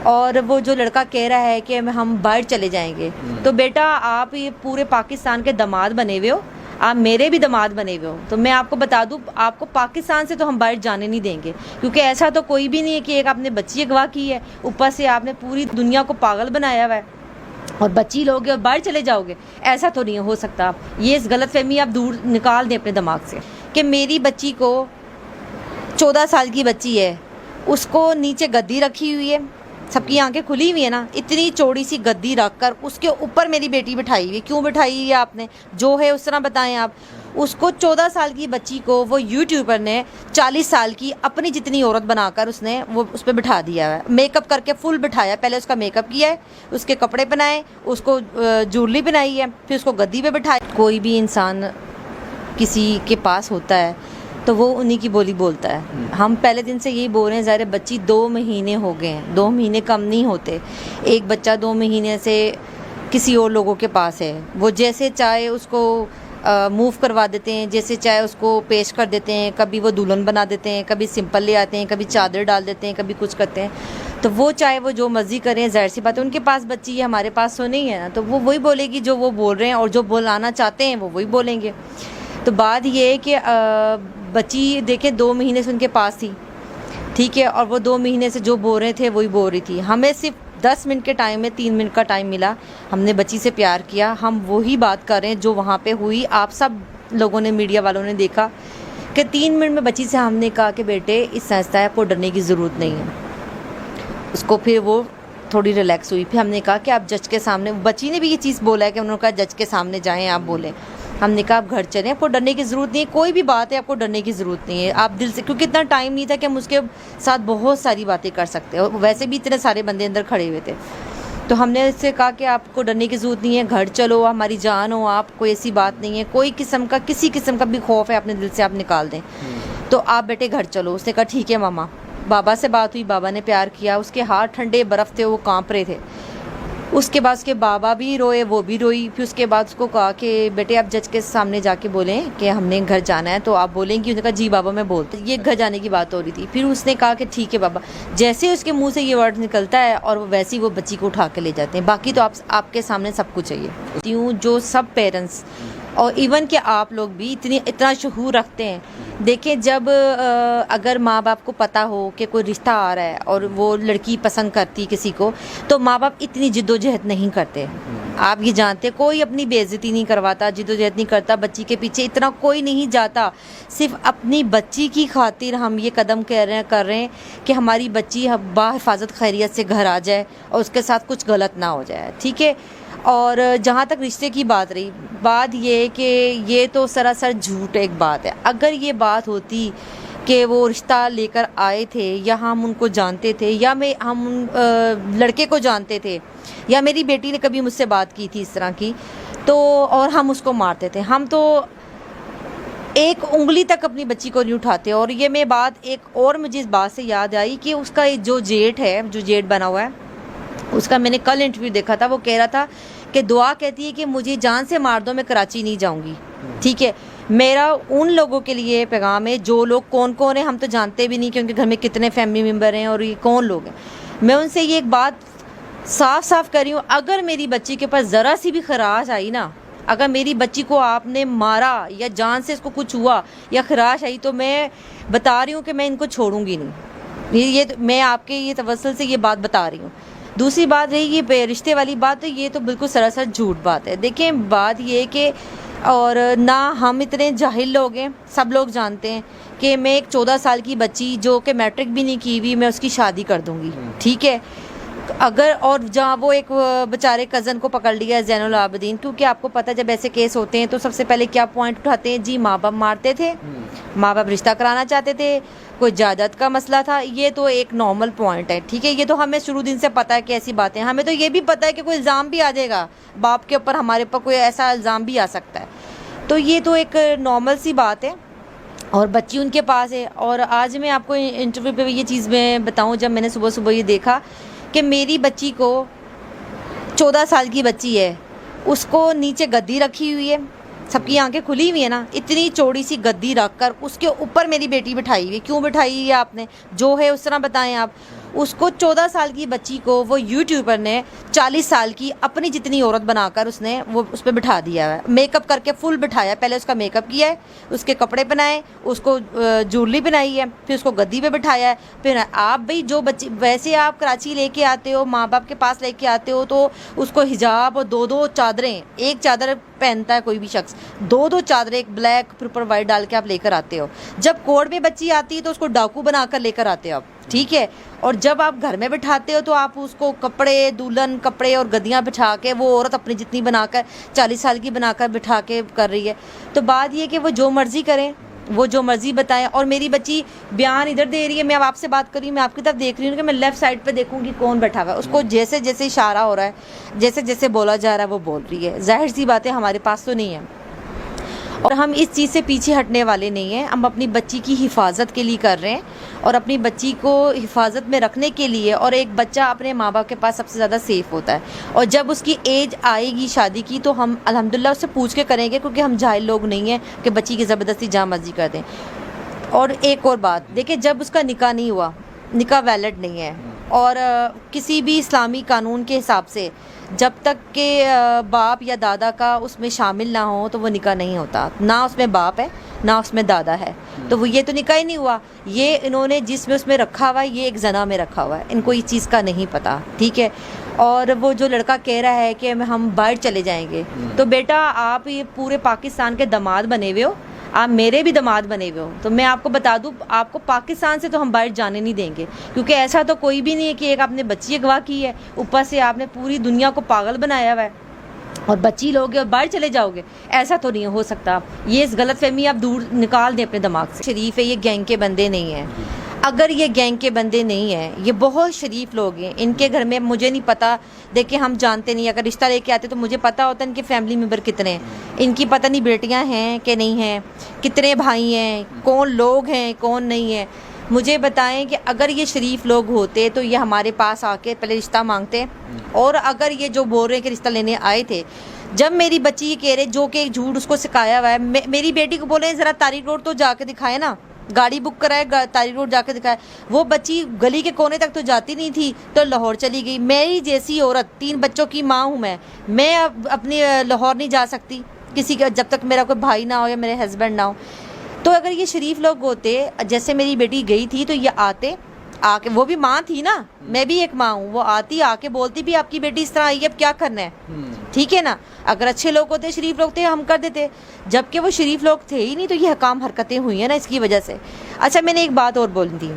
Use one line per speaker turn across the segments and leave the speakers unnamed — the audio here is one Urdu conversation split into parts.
اور وہ جو لڑکا کہہ رہا ہے کہ ہم باہر چلے جائیں گے، تو بیٹا آپ یہ پورے پاکستان کے داماد بنے ہوئے ہو، آپ میرے بھی داماد بنے ہوئے ہو، تو میں آپ کو بتا دوں آپ کو پاکستان سے تو ہم باہر جانے نہیں دیں گے، کیونکہ ایسا تو کوئی بھی نہیں ہے کہ ایک آپ نے بچی اغوا کی ہے، اوپر سے آپ نے پوری دنیا کو پاگل بنایا ہوا ہے اور بچی لوگے اور باہر چلے جاؤ گے، ایسا تو نہیں ہو سکتا۔ یہ غلط فہمی آپ دور نکال دیں اپنے دماغ سے کہ میری بچی کو 14 سال کی بچی ہے، اس کو نیچے گدی رکھی ہوئی ہے، سب کی آنکھیں کھلی ہوئی ہیں نا، اتنی چوڑی سی گدی رکھ کر اس کے اوپر میری بیٹی بٹھائی ہوئی ہے، کیوں بٹھائی ہوئی ہے آپ نے؟ جو ہے اس طرح بتائیں آپ۔ اس کو 14 سال کی بچی کو وہ یوٹیوبر نے 40 سال کی اپنی جتنی عورت بنا کر اس نے وہ اس پہ بٹھا دیا ہے، میک اپ کر کے فل بٹھایا، پہلے اس کا میک اپ کیا ہے، اس کے کپڑے پہنائے، اس کو جویلری پہنائی ہے، پھر اس کو گدی پہ بٹھایا۔ کوئی بھی انسان کسی کے پاس ہوتا ہے تو وہ انہی کی بولی بولتا ہے۔ ہم پہلے دن سے یہی بول رہے ہیں، ظاہر بچی 2 مہینے ہو گئے ہیں، 2 مہینے کم نہیں ہوتے، ایک بچہ 2 مہینے سے کسی اور لوگوں کے پاس ہے، وہ جیسے چاہے اس کو موو کروا دیتے ہیں، جیسے چاہے اس کو پیش کر دیتے ہیں، کبھی وہ دلہن بنا دیتے ہیں، کبھی سمپل لے آتے ہیں، کبھی چادر ڈال دیتے ہیں، کبھی کچھ کرتے ہیں، تو وہ چاہے وہ جو مرضی کریں، ظاہر سی بات ہے ان کے پاس بچی ہے، ہمارے پاس تو نہیں ہے نا، تو وہ وہی بولے گی جو وہ بول رہے ہیں، اور جو بلانا چاہتے ہیں وہ وہی بولیں گے۔ تو بات یہ ہے کہ بچی دیکھیں 2 مہینے سے ان کے پاس تھی، ٹھیک ہے، اور وہ 2 مہینے سے جو بول رہے تھے وہی بول رہی تھی، ہمیں صرف 10 منٹ کے ٹائم میں 3 منٹ کا ٹائم ملا، ہم نے بچی سے پیار کیا، ہم وہی بات کر رہے ہیں جو وہاں پہ ہوئی، آپ سب لوگوں نے میڈیا والوں نے دیکھا کہ 3 منٹ میں بچی سے ہم نے کہا کہ بیٹے اس سائنس آپ کو ڈرنے کی ضرورت نہیں ہے، اس کو پھر وہ تھوڑی ریلیکس ہوئی، پھر ہم نے کہا کہ آپ جج کے سامنے، بچی نے بھی یہ چیز بولا ہے کہ انہوں نے کہا جج کے سامنے جائیں آپ بولیں، ہم نے کہا آپ گھر چلیں، آپ کو ڈرنے کی ضرورت نہیں ہے، کوئی بھی بات ہے آپ کو ڈرنے کی ضرورت نہیں ہے، آپ دل سے، کیونکہ اتنا ٹائم نہیں تھا کہ ہم اس کے ساتھ بہت ساری باتیں کر سکتے، اور ویسے بھی اتنے سارے بندے اندر کھڑے ہوئے تھے، تو ہم نے اس سے کہا کہ آپ کو ڈرنے کی ضرورت نہیں ہے، گھر چلو، ہماری جان ہو آپ، کوئی ایسی بات نہیں ہے، کوئی قسم کا کسی قسم کا بھی خوف ہے اپنے دل سے آپ نکال دیں، تو آپ بیٹے گھر چلو۔ اس نے کہا ٹھیک ہے ماما، بابا سے بات ہوئی، بابا نے پیار کیا، اس کے ہاتھ ٹھنڈے برف تھے، وہ کانپ رہے تھے، اس کے بعد اس کے بابا بھی روئے، وہ بھی روئی، پھر اس کے بعد اس کو کہا کہ بیٹے آپ جج کے سامنے جا کے بولیں کہ ہم نے گھر جانا ہے، تو آپ بولیں گی؟ اس نے کہا جی بابا میں بولتا، یہ گھر جانے کی بات ہو رہی تھی، پھر اس نے کہا کہ ٹھیک ہے بابا، جیسے اس کے منہ سے یہ ورڈ نکلتا ہے اور ویسے ہی وہ بچی کو اٹھا کے لے جاتے ہیں، باقی تو آپ کے سامنے سب کچھ ہے، جو سب پیرنٹس اور ایون کہ آپ لوگ بھی اتنا شعور رکھتے ہیں، دیکھیں جب اگر ماں باپ کو پتہ ہو کہ کوئی رشتہ آ رہا ہے اور وہ لڑکی پسند کرتی کسی کو، تو ماں باپ اتنی جد و جہد نہیں کرتے، آپ یہ جانتے، کوئی اپنی بے عزتی نہیں کرواتا، جد و جہد نہیں کرتا، بچی کے پیچھے اتنا کوئی نہیں جاتا، صرف اپنی بچی کی خاطر ہم یہ قدم کر رہے ہیں کہ ہماری بچی باحفاظت خیریت سے گھر آ جائے اور اس کے ساتھ کچھ غلط نہ ہو جائے، ٹھیک ہے۔ اور جہاں تک رشتے کی بات رہی، بات یہ ہے کہ یہ تو سراسر جھوٹ ایک بات ہے، اگر یہ بات ہوتی کہ وہ رشتہ لے کر آئے تھے یا ہم ان کو جانتے تھے یا ہم لڑکے کو جانتے تھے یا میری بیٹی نے کبھی مجھ سے بات کی تھی اس طرح کی، تو اور ہم اس کو مارتے تھے، ہم تو ایک انگلی تک اپنی بچی کو نہیں اٹھاتے۔ اور یہ میں بات ایک اور مجھے اس بات سے یاد آئی کہ اس کا جو جیٹ ہے، جو جیٹ بنا ہوا ہے، اس کا میں نے کل انٹرویو دیکھا تھا، وہ کہہ رہا تھا کہ دعا کہتی ہے کہ مجھے جان سے مار دو میں کراچی نہیں جاؤں گی، ٹھیک ہے۔ میرا ان لوگوں کے لیے پیغام ہے جو لوگ کون ہیں، ہم تو جانتے بھی نہیں کہ ان کے گھر میں کتنے فیملی ممبر ہیں اور یہ کون لوگ ہیں، میں ان سے یہ ایک بات صاف کر رہی ہوں، اگر میری بچی کے پاس ذرا سی بھی خراش آئی نا، اگر میری بچی کو آپ نے مارا یا جان سے اس کو کچھ ہوا یا خراش آئی، تو میں بتا رہی ہوں کہ میں ان کو چھوڑوں گی نہیں، یہ میں آپ کے یہ توسل سے یہ بات بتا رہی ہوں۔ دوسری بات رہی یہ رشتے والی بات، تو یہ تو بالکل سراسر جھوٹ بات ہے۔ دیکھیں بات یہ ہے کہ اور نہ ہم اتنے جاہل لوگ ہیں، سب لوگ جانتے ہیں کہ میں ایک 14 سال کی بچی جو کہ میٹرک بھی نہیں کی ہوئی، میں اس کی شادی کر دوں گی، ٹھیک ہے۔ اگر اور جہاں وہ ایک بیچارے کزن کو پکڑ لیا ہے زین العابدین، کیونکہ آپ کو پتہ جب ایسے کیس ہوتے ہیں تو سب سے پہلے کیا پوائنٹ اٹھاتے ہیں؟ جی ماں باپ مارتے تھے، ماں باپ رشتہ کرانا چاہتے تھے، کوئی جائیداد کا مسئلہ تھا، یہ تو ایک نارمل پوائنٹ ہے، ٹھیک ہے، یہ تو ہمیں شروع دن سے پتہ ہے کہ ایسی باتیں، ہمیں تو یہ بھی پتہ ہے کہ کوئی الزام بھی آ جائے گا باپ کے اوپر، ہمارے اوپر کوئی ایسا الزام بھی آ سکتا ہے، تو یہ تو ایک نارمل سی بات ہے، اور بچی ان کے پاس ہے۔ اور آج میں آپ کو انٹرویو پہ یہ چیز میں بتاؤں، جب میں نے صبح یہ دیکھا کہ میری بچی کو 14 سال کی بچی ہے، اس کو نیچے گدی رکھی ہوئی ہے، سب کی آنکھیں کھلی ہوئی ہیں نا، اتنی چوڑی سی گدی رکھ کر اس کے اوپر میری بیٹی بٹھائی ہوئی ہے، کیوں بٹھائی ہوئی ہے آپ نے؟ جو ہے اس طرح بتائیں آپ۔ اس کو 14 سال کی بچی کو وہ یوٹیوبر نے 40 سال کی اپنی جتنی عورت بنا کر اس نے وہ اس پہ بٹھا دیا ہے, میک اپ کر کے فل بٹھایا. پہلے اس کا میک اپ کیا ہے, اس کے کپڑے پہنائے, اس کو جویلری پہنائی ہے, پھر اس کو گدی پہ بٹھایا ہے. پھر آپ بھائی جو بچی ویسے آپ کراچی لے کے آتے ہو, ماں باپ کے پاس لے کے آتے ہو, تو اس کو حجاب اور دو چادریں, ایک چادر پہنتا ہے کوئی بھی شخص, دو چادریں, ایک بلیک پھر اوپر وائٹ ڈال کے آپ لے کر آتے ہو. جب کورٹ میں بچی آتی ہے تو اس کو ڈاکو بنا کر لے کر آتے ہو آپ, ٹھیک ہے. اور جب آپ گھر میں بٹھاتے ہو تو آپ اس کو کپڑے, دلہن کپڑے اور گدیاں بٹھا کے وہ عورت اپنی جتنی بنا کر 40 سال کی بنا کر بٹھا کے کر رہی ہے. تو بات یہ کہ وہ جو مرضی کریں, وہ جو مرضی بتائیں. اور میری بچی بیان ادھر دے رہی ہے, میں اب آپ سے بات کر رہی ہوں, میں آپ کی طرف دیکھ رہی ہوں کہ میں لیفٹ سائڈ پہ دیکھوں گی کون بیٹھا ہوا ہے. اس کو جیسے جیسے اشارہ ہو رہا ہے, جیسے جیسے بولا جا رہا ہے وہ بول رہی ہے. ظاہر سی بات ہے ہمارے پاس تو نہیں ہے, اور ہم اس چیز سے پیچھے ہٹنے والے نہیں ہیں. ہم اپنی بچی کی حفاظت کے لیے کر رہے ہیں, اور اپنی بچی کو حفاظت میں رکھنے کے لیے. اور ایک بچہ اپنے ماں باپ کے پاس سب سے زیادہ سیف ہوتا ہے, اور جب اس کی ایج آئے گی شادی کی تو ہم الحمدللہ اس سے پوچھ کے کریں گے, کیونکہ ہم جاہل لوگ نہیں ہیں کہ بچی کی زبردستی جہاں مرضی کر دیں. اور ایک اور بات دیکھیں, جب اس کا نکاح نہیں ہوا, نکاح ویلڈ نہیں ہے, اور کسی بھی اسلامی قانون کے حساب سے جب تک کہ باپ یا دادا کا اس میں شامل نہ ہو تو وہ نکاح نہیں ہوتا. نہ اس میں باپ ہے نہ اس میں دادا ہے, تو وہ یہ تو نکاح ہی نہیں ہوا. یہ انہوں نے جس میں اس میں رکھا ہوا ہے, یہ ایک زنا میں رکھا ہوا ہے, ان کو اس چیز کا نہیں پتہ, ٹھیک ہے. اور وہ جو لڑکا کہہ رہا ہے کہ ہم باہر چلے جائیں گے, تو بیٹا آپ یہ پورے پاکستان کے داماد بنے ہوئے ہو, آپ میرے بھی داماد بنے ہوئے ہو. تو میں آپ کو بتا دوں, آپ کو پاکستان سے تو ہم باہر جانے نہیں دیں گے, کیونکہ ایسا تو کوئی بھی نہیں ہے کہ ایک آپ نے بچی اغوا کی ہے, اوپر سے آپ نے پوری دنیا کو پاگل بنایا ہوا ہے, اور بچی لوگے اور باہر چلے جاؤ گے. ایسا تو نہیں ہو سکتا. یہ اس غلط فہمی آپ دور نکال دیں اپنے دماغ سے. شریف ہے, یہ گینگ کے بندے نہیں ہیں. اگر یہ گینگ کے بندے نہیں ہیں, یہ بہت شریف لوگ ہیں. ان کے گھر میں مجھے نہیں پتہ, دیکھیں ہم جانتے نہیں, اگر رشتہ لے کے آتے تو مجھے پتہ ہوتا ہے ان کے فیملی ممبر کتنے ہیں. ان کی پتہ نہیں بیٹیاں ہیں کہ نہیں ہیں, کتنے بھائی ہیں, کون لوگ ہیں کون نہیں ہیں. مجھے بتائیں کہ اگر یہ شریف لوگ ہوتے تو یہ ہمارے پاس آ کے پہلے رشتہ مانگتے. اور اگر یہ جو بول رہے ہیں کہ رشتہ لینے آئے تھے, جب میری بچی یہ کہہ رہے جو کہ جھوٹ اس کو سکھایا ہوا ہے, میری بیٹی کو بولیں ذرا تاریخ روڈ تو جا کے دکھائے نا, گاڑی بک کرائے, تاریخ روڈ جا کے دکھائے. وہ بچی گلی کے کونے تک تو جاتی نہیں تھی تو لاہور چلی گئی. میری جیسی عورت, 3 بچوں کی ماں ہوں میں اپنی لاہور نہیں جا سکتی کسی کا, جب تک میرا کوئی بھائی نہ ہو یا میرے ہسبینڈ نہ ہو. تو اگر یہ شریف لوگ ہوتے, جیسے میری بیٹی گئی تھی, تو یہ آتے آ کے, وہ بھی ماں تھی نا, میں بھی ایک ماں ہوں, وہ آتی آ کے بولتی بھی آپ کی بیٹی اس طرح آئی ہے, اب کیا کرنا ہے, ٹھیک ہے نا. اگر اچھے لوگ ہوتے, شریف لوگ تھے, ہم کر دیتے. جب کہ وہ شریف لوگ تھے ہی نہیں, تو یہ حکام حرکتیں ہوئی ہیں نا اس کی وجہ سے. اچھا, میں نے ایک بات اور بولنی تھی.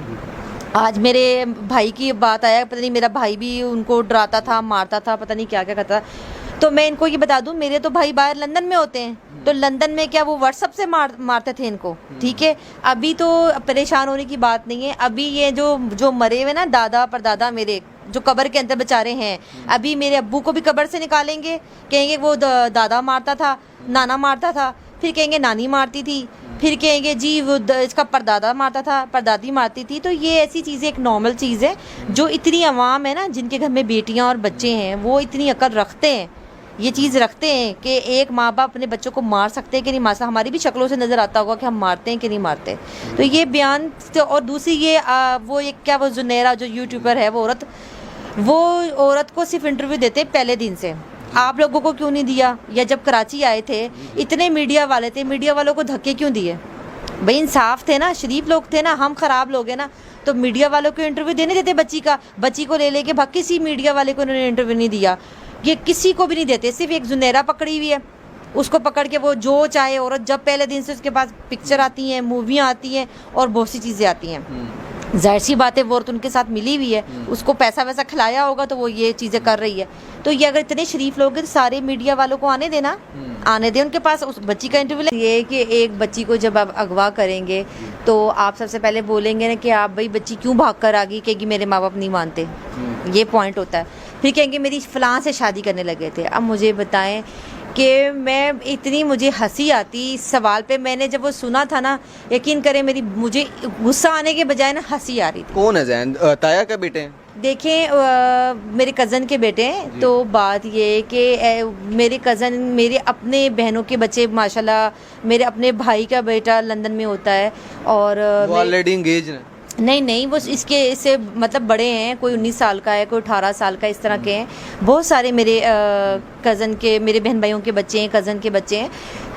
آج میرے بھائی کی بات آیا, پتہ نہیں میرا بھائی بھی ان کو ڈراتا تھا, مارتا تھا, پتہ نہیں کیا کیا کرتا تھا. تو میں ان کو یہ بتا دوں, میرے تو بھائی باہر لندن میں ہوتے ہیں, تو لندن میں کیا وہ واٹس ایپ سے مارتے تھے ان کو, ٹھیک ہے. ابھی تو پریشان ہونے کی بات نہیں ہے. ابھی یہ جو مرے ہوئے نا دادا پر دادا میرے, جو قبر کے اندر بیچارے ہیں, ابھی میرے ابو کو بھی قبر سے نکالیں گے, کہیں گے وہ دادا مارتا تھا, نانا مارتا تھا, پھر کہیں گے نانی مارتی تھی, پھر کہیں گے جی وہ اس کا پردادا مارتا تھا, پردادی مارتی تھی. تو یہ ایسی چیزیں ایک نارمل چیز ہے. جو اتنی عوام ہے نا, جن کے گھر میں بیٹیاں اور بچے ہیں, وہ اتنی عقل رکھتے ہیں, یہ چیز رکھتے ہیں کہ ایک ماں باپ اپنے بچوں کو مار سکتے ہیں کہ نہیں مار سکتے. ہماری بھی شکلوں سے نظر آتا ہوگا کہ ہم مارتے ہیں کہ نہیں مارتے. تو یہ بیان. اور دوسری یہ وہ ایک کیا وہ زنیرہ جو یوٹیوبر ہے, وہ عورت کو صرف انٹرویو دیتے پہلے دن سے. آپ لوگوں کو کیوں نہیں دیا؟ یا جب کراچی آئے تھے اتنے میڈیا والے تھے, میڈیا والوں کو دھکے کیوں دیے بھائی؟ انصاف تھے نا, شریف لوگ تھے نا, ہم خراب لوگ ہیں نا, تو میڈیا والوں کو انٹرویو دینے دیتے. بچی کو لے کے بھگ, کسی میڈیا والے کو انہوں نے انٹرویو نہیں دیا. یہ کسی کو بھی نہیں دیتے. صرف ایک زنیرہ پکڑی ہوئی ہے, اس کو پکڑ کے وہ جو چاہے عورت, جب پہلے دن سے اس کے پاس پکچر آتی ہیں, موویاں آتی ہیں, اور بہت سی چیزیں آتی ہیں. ظاہر سی بات ہے وہ عورت ان کے ساتھ ملی ہوئی ہے, اس کو پیسہ ویسا کھلایا ہوگا تو وہ یہ چیزیں کر رہی ہے. تو یہ اگر اتنے شریف لوگ ہیں تو سارے میڈیا والوں کو آنے دینا, آنے دیں ان کے پاس, اس بچی کا انٹرویو لیں. یہ کہ ایک بچی کو جب آپ اغوا کریں گے تو آپ سب سے پہلے بولیں گے نا کہ آپ بھائی بچی کیوں بھاگ کر آ گئی, کہ میرے ماں باپ نہیں مانتے, یہ پوائنٹ ہوتا ہے. پھر کہیں گے میری فلاں سے شادی کرنے لگے تھے. اب مجھے بتائیں کہ میں اتنی مجھے ہنسی آتی اس سوال پہ. میں نے جب وہ سنا تھا نا, یقین کریں مجھے غصہ آنے کے بجائے نا ہنسی آ رہی تھی.
کون ہے زین؟ تایا کا بیٹے ہیں؟
دیکھیں میرے کزن کے بیٹے ہیں. تو بات یہ ہے کہ میرے کزن, میرے اپنے بہنوں کے بچے ماشاءاللہ, میرے اپنے بھائی کا بیٹا لندن میں ہوتا ہے, اور
وہ آلریڈی انگیج ہیں.
نہیں وہ اس کے سے مطلب بڑے ہیں، کوئی 19 سال کا ہے، کوئی 18 سال کا، اس طرح کے ہیں بہت سارے میرے کزن کے، میرے بہن بھائیوں کے بچے ہیں، کزن کے بچے ہیں.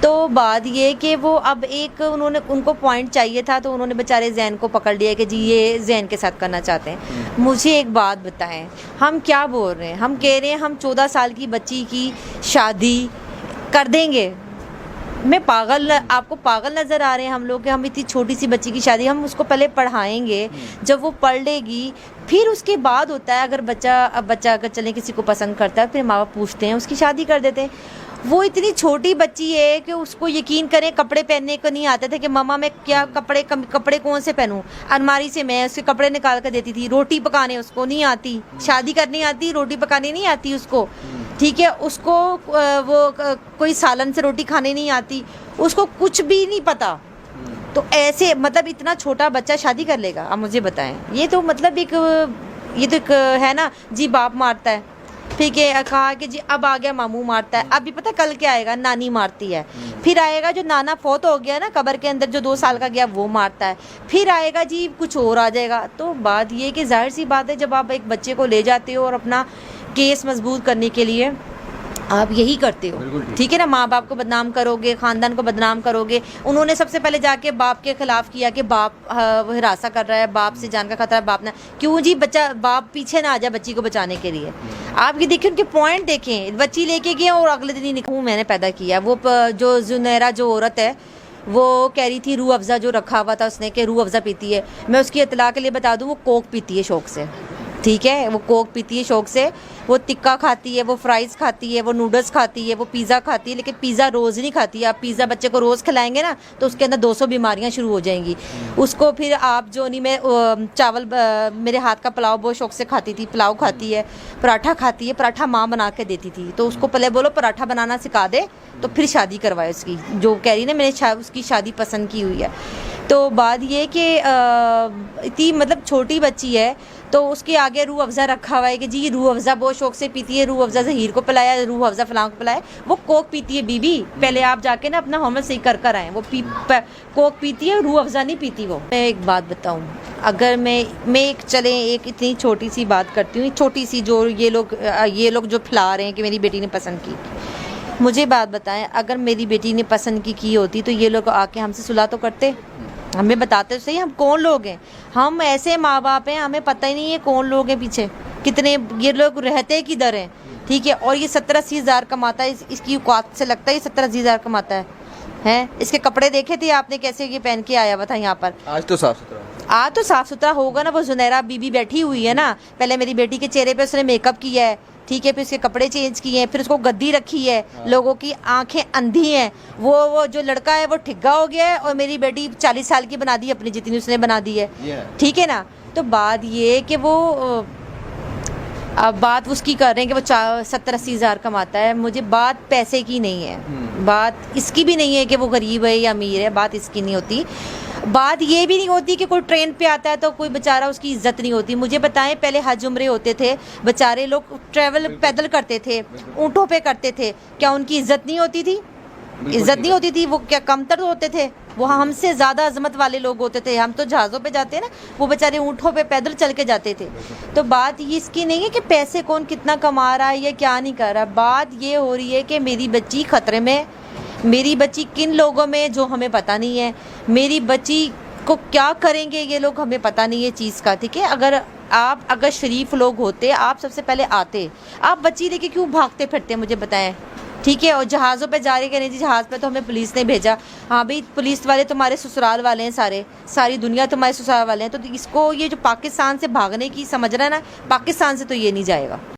تو بات یہ کہ وہ اب ایک ان کو پوائنٹ چاہیے تھا، تو انہوں نے بیچارے زین کو پکڑ لیا کہ جی یہ زین کے ساتھ کرنا چاہتے ہیں. مجھے ایک بات بتائیں، ہم کیا بول رہے ہیں؟ ہم کہہ رہے ہیں ہم 14 سال کی بچی کی شادی کر دیں گے. میں پاگل، آپ کو پاگل نظر آ رہے ہیں ہم لوگ کہ ہم اتنی چھوٹی سی بچی کی شادی، ہم اس کو پہلے پڑھائیں گے، جب وہ پڑھ لے گی پھر اس کے بعد ہوتا ہے اگر بچہ اگر چلیں کسی کو پسند کرتا ہے پھر ماں باپ پوچھتے ہیں، اس کی شادی کر دیتے ہیں. وہ اتنی چھوٹی بچی ہے کہ اس کو یقین کریں کپڑے پہننے کو نہیں آتے تھے کہ ماما میں کیا کپڑے کون سے پہنوں، الماری سے میں اس کے کپڑے نکال کر دیتی تھی. روٹی پکانے اس کو نہیں آتی، شادی کرنی آتی، روٹی پکانے نہیں آتی اس کو. ٹھیک ہے، اس کو وہ کوئی سالن سے روٹی کھانے نہیں آتی، اس کو کچھ بھی نہیں پتا. تو ایسے مطلب اتنا چھوٹا بچہ شادی کر لے گا؟ آپ مجھے بتائیں. یہ تو مطلب یہ تو ایک ہے نا جی، باپ مارتا ہے، ٹھیک ہے، کہا کہ جی اب آ گیا ماموں مارتا ہے، ابھی پتہ کل کیا آئے گا، نانی مارتی ہے. پھر آئے گا جو نانا فوت ہو گیا نا قبر کے اندر، جو 2 سال کا گیا وہ مارتا ہے. پھر آئے گا جی کچھ اور آ جائے گا. تو بات یہ کہ ظاہر سی بات ہے جب آپ ایک بچے کو لے جاتے ہو اور اپنا کیس مضبوط کرنے کے لیے آپ یہی کرتے ہو، ٹھیک ہے نا، ماں باپ کو بدنام کرو گے، خاندان کو بدنام کرو گے. انہوں نے سب سے پہلے جا کے باپ کے خلاف کیا کہ باپ ہراساں کر رہا ہے، باپ سے جان کا خطرہ ہے، باپ نے کیوں جی باپ پیچھے نہ آ جائے بچی کو بچانے کے لیے. آپ یہ دیکھیں ان کے پوائنٹ دیکھیں، بچی لے کے گئے اور اگلے دن ہی نکاح میں نے پیدا کیا. وہ جو زنیرہ جو عورت ہے وہ کہہ رہی تھی روح افزا جو رکھا ہوا تھا اس نے کہ روح افزا پیتی ہے. میں اس کی اطلاع کے لیے بتا دوں وہ کوک پیتی ہے شوق سے، ٹھیک ہے، وہ کوک پیتی ہے شوق سے. وہ ٹکا کھاتی ہے، وہ فرائز کھاتی ہے، وہ نوڈلس کھاتی ہے، وہ پیزا کھاتی ہے، لیکن پیزا روز نہیں کھاتی ہے. آپ پیزا بچے کو روز کھلائیں گے نا تو اس کے اندر 200 بیماریاں شروع ہو جائیں گی. اس کو پھر آپ جو نہیں، میں چاول میرے ہاتھ کا پلاؤ بہت شوق سے کھاتی تھی، پلاؤ کھاتی ہے، پراٹھا کھاتی ہے. پراٹھا ماں بنا کے دیتی تھی تو اس کو پہلے بولو پراٹھا بنانا سکھا دے تو پھر شادی کروائے اس کی. جو کہہ رہی نا میں نے اس کی شادی پسند کی ہوئی ہے. تو بات یہ کہ اتنی مطلب چھوٹی بچی ہے تو اس کے آگے روح افزا رکھا ہوا ہے کہ جی یہ روح افزا بہت شوق سے پیتی ہے، روح افزا ظہیر کو پلایا، روح افزا فلاں کو پلایا. وہ کوک پیتی ہے بیوی، پہلے آپ جا کے نا اپنا ہومورک صحیح کر آئیں. وہ کوک پیتی ہے، روح افزا نہیں پیتی. وہ میں ایک بات بتاؤں، اگر میں ایک اتنی چھوٹی سی بات کرتی ہوں، چھوٹی سی، جو یہ لوگ جو پھیلا رہے ہیں کہ میری بیٹی نے پسند کی. مجھے بات بتائیں، اگر میری بیٹی نے پسند کی ہوتی تو یہ لوگ آ کے ہم سے صلح تو کرتے، ہمیں بتاتے تو صحیح ہم کون لوگ ہیں. ہم ایسے ماں باپ ہیں ہمیں پتہ ہی نہیں ہے کون لوگ ہیں پیچھے، کتنے یہ لوگ رہتے کدھر ہیں. ٹھیک ہے، اور یہ 70-80 ہزار کماتا ہے، اس کی اوقات سے لگتا ہے یہ 70-80 ہزار کماتا ہے. اس کے کپڑے دیکھے تھے آپ نے کیسے یہ پہن کے آیا ہوا تھا یہاں پر.
آج تو صاف ستھرا
ہوگا نا. وہ زنیرہ بی بی بیٹھی ہوئی ہے نا، پہلے میری بیٹی کے چہرے پہ اس نے میک اپ کیا ہے، ٹھیک ہے، پھر اس کے کپڑے چینج کیے ہیں، پھر اس کو گدی رکھی ہے. لوگوں کی آنکھیں اندھی ہیں. وہ جو لڑکا ہے وہ ٹھگا ہو گیا ہے اور میری بیٹی 40 سال کی بنا دی، اپنی جتنی اس نے بنا دی ہے. ٹھیک ہے نا. تو بات یہ کہ وہ اب بات اس کی کر رہے ہیں کہ وہ 70-80 ہزار کماتا ہے. مجھے بات پیسے کی نہیں ہے، بات اس کی بھی نہیں ہے کہ وہ غریب ہے یا امیر ہے، بات اس کی نہیں ہوتی. بات یہ بھی نہیں ہوتی کہ کوئی ٹرین پہ آتا ہے تو کوئی بیچارہ اس کی عزت نہیں ہوتی. مجھے بتائیں پہلے حج عمرے ہوتے تھے، بیچارے لوگ ٹریول پیدل کرتے تھے، اونٹوں پہ کرتے تھے، کیا ان کی عزت نہیں ہوتی تھی؟ عزت نہیں ہوتی تھی. وہ کیا کمتر ہوتے تھے؟ وہ ہم سے زیادہ عظمت والے لوگ ہوتے تھے. ہم تو جہازوں پہ جاتے ہیں نا، وہ بیچارے اونٹوں پہ پیدل چل کے جاتے تھے. تو بات یہ اس کی نہیں ہے کہ پیسے کون کتنا کما رہا ہے یا کیا نہیں کر رہا. بات یہ ہو رہی ہے کہ میری بچی خطرے میں، میری بچی کن لوگوں میں جو ہمیں پتہ نہیں ہے، میری بچی کو کیا کریں گے یہ لوگ ہمیں پتہ نہیں ہے چیز کا. ٹھیک ہے، اگر شریف لوگ ہوتے آپ سب سے پہلے آتے. آپ بچی لے کے کیوں بھاگتے پھرتے مجھے بتائیں. ٹھیک ہے، اور جہازوں پہ جا رہے کہ نہیں جی جہاز پہ تو ہمیں پولیس نے بھیجا. ہاں بھائی، پولیس والے تمہارے سسرال والے ہیں، ساری دنیا تمہارے سسرال والے ہیں. تو اس کو یہ جو پاکستان سے بھاگنے کی سمجھ رہا ہے نا، پاکستان سے تو یہ نہیں جائے گا.